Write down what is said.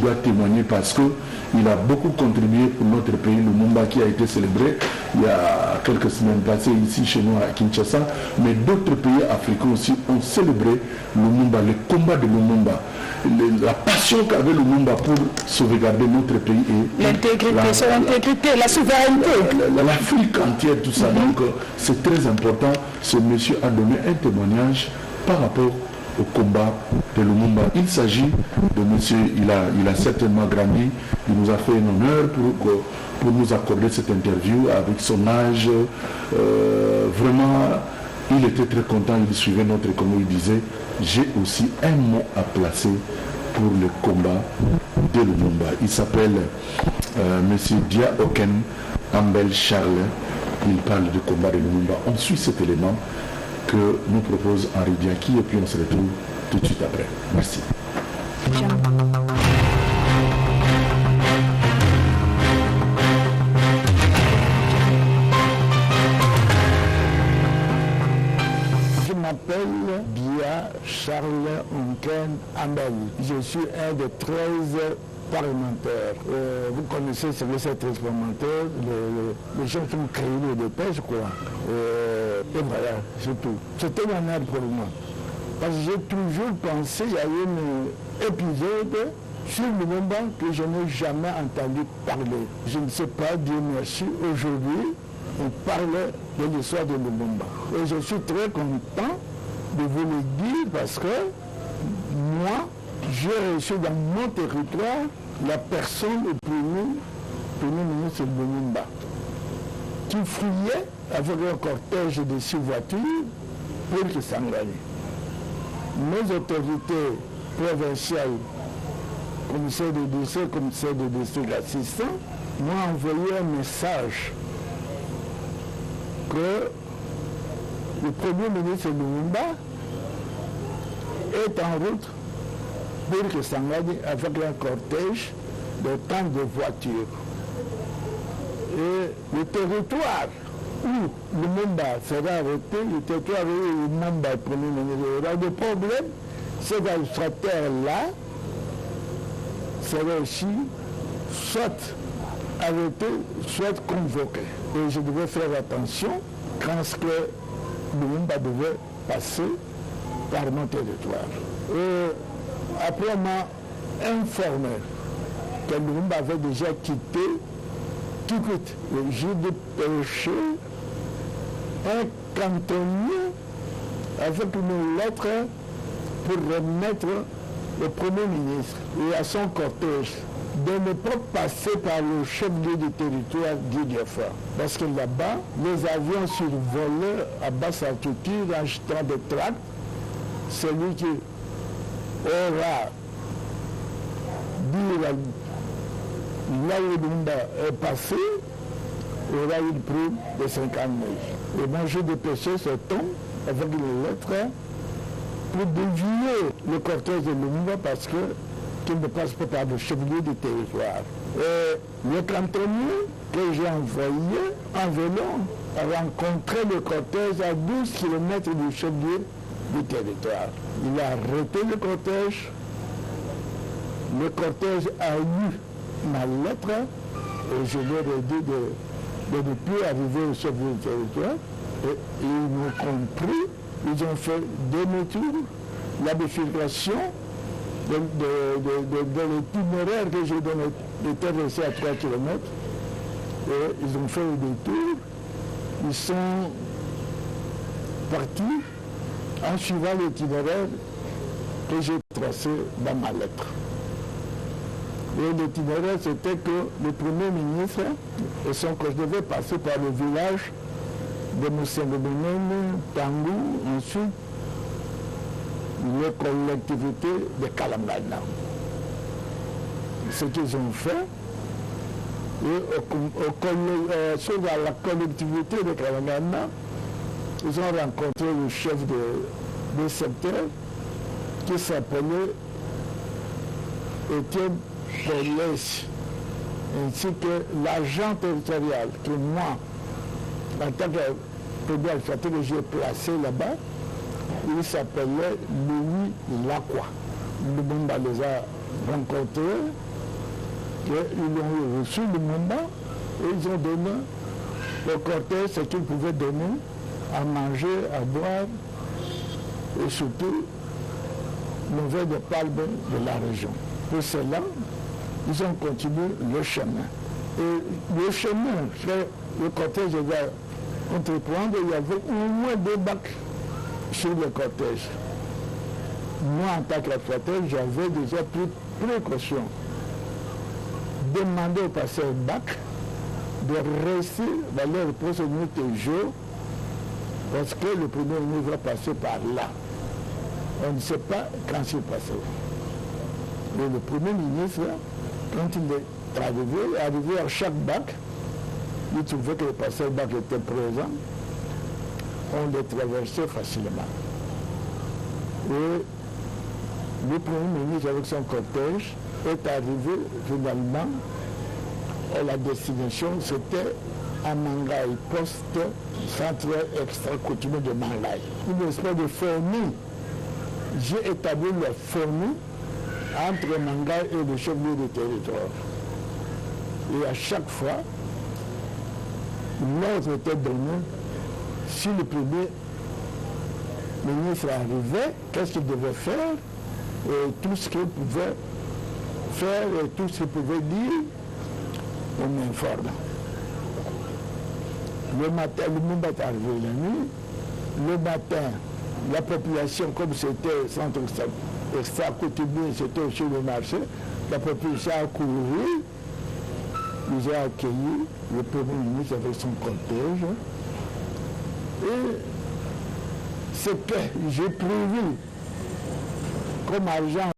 dois témoigner parce qu'il a beaucoup contribué pour notre pays, Lumumba, qui a été célébré il y a quelques semaines passées ici chez nous à Kinshasa. Mais d'autres pays africains aussi ont célébré Lumumba, le combat de Lumumba, la passion qu'avait Lumumba pour sauvegarder notre pays et l'intégrité, son intégrité, la souveraineté. L'Afrique entière, tout ça. Donc c'est très important. Ce monsieur a donné un témoignage par rapport au combat de Lumumba. Il s'agit de monsieur, il a certainement grandi, il nous a fait un honneur pour nous accorder cette interview avec son âge. Vraiment, il était très content, il suivait notre, comme il disait, j'ai aussi un mot à placer pour le combat de Lumumba. Il s'appelle monsieur Dia Oken Ambel Charles. Il parle du combat de Lumumba. On suit cet élément que nous propose Henri Diaki et puis on se retrouve tout de suite après. Merci. Je m'appelle Dia Charles Onken Ambel. Je suis un des 13 parlementaires. Vous connaissez ce que c'est 13 parlementaires, les gens qui ont créé le dépêche, je crois. Et voilà, c'est tout. C'était un honneur pour moi. Parce que j'ai toujours pensé, il y a eu un épisode sur Lumumba que je n'ai jamais entendu parler. Je ne sais pas, Dieu merci, aujourd'hui, on parle de l'histoire de Lumumba. Et je suis très content de vous le dire parce que moi, j'ai reçu dans mon territoire la personne du premier ministre Lumumba qui fouillait avec un cortège de 6 voitures pour qu'il s'engage. Mes autorités provinciales, commissaire de district, commissaire de district assistant, m'ont envoyé un message que le premier ministre Lumumba est en route pour qu'il s'engage avec un cortège de tant de voitures. Et le territoire où Lumumba sera arrêté, le territoire où Lumumba est premier ministre, il y aura des problèmes, ces administrateurs-là seraient aussi soit arrêtés, soit convoqués. Et je devais faire attention quand ce que Lumumba devait passer par mon territoire. Et après, on m'a informé que Lumumba avait déjà quitté tout de suite le juge de péché, un cantonnier avec une lettre pour remettre le Premier ministre et à son cortège de ne pas passer par le chef-lieu du territoire d'Idiofa. Parce que là-bas, les avions survolaient à basse altitude en jetant des tracts. Celui qui aura dit là où Lumumba est passé, aura une prime de 50 000. Et moi, j'ai dépêché ce ton avec une lettre pour dévier le cortège de Lumumba parce qu'il ne passe pas par le chef-lieu du territoire. Et le cantonnier que j'ai envoyé en vélo a rencontré le cortège à 12 km du chef-lieu du territoire. Il a arrêté le cortège. Le cortège a lu ma lettre et je leur ai dit de ne plus arriver au chef du territoire. Et ils m'ont compris. Ils ont fait demi-tour. La bifurcation de l'itinéraire que j'ai donné était resté à 3 km. Et ils ont fait le détour. Ils sont partis en suivant l'itinéraire que j'ai tracé dans ma lettre. Et l'itinéraire, c'était que le Premier ministre, et son que je devais passer par le village de Moussengoumenen, Tangou, ensuite les collectivités de Kalangana. Ce qu'ils ont fait, et sur la collectivité de Kalangana, ils ont rencontré le chef de secteur qui s'appelait Étienne Paulès, ainsi que l'agent territorial que moi, en tant que premier administrateur que j'ai placé là-bas, il s'appelait Louis Lacroix. Lumumba les a rencontrés qu'ils ont reçu le mandat et ils ont donné au cortège ce qu'ils pouvaient donner à manger, à boire et surtout le vin de palme de la région. Pour cela, ils ont continué le chemin. Et le chemin, le cortège va entreprendre, il y avait au moins 2 bacs sur le cortège. Moi, en tant qu'exploiteur, j'avais déjà pris précaution. Demander au passeur bac de rester dans leur poste jours parce que le premier ministre va passer par là. On ne sait pas quand il passera. Et le premier ministre, quand il est arrivé à chaque bac, il trouvait que le passeur bac était présent. On les traversait facilement. Et le premier ministre avec son cortège est arrivé finalement à la destination, c'était à Mangaï, poste centre extra-coutumier de Mangaï. Une espèce de fourmi. J'ai établi la fourmi entre Mangaï et le chef-lieu du territoire. Et à chaque fois, l'ordre était donné, si le premier ministre arrivait, qu'est-ce qu'il devait faire, et tout ce qu'il pouvait faire et tout ce qu'il pouvait dire, on m'informe. Le matin, le monde est arrivé la nuit. Le matin, la population, comme c'était centre extra-coutumier, c'était sur le marché, la population a couru, ils ont accueilli le premier ministre avec son cortège. Et ce que j'ai prévu comme argent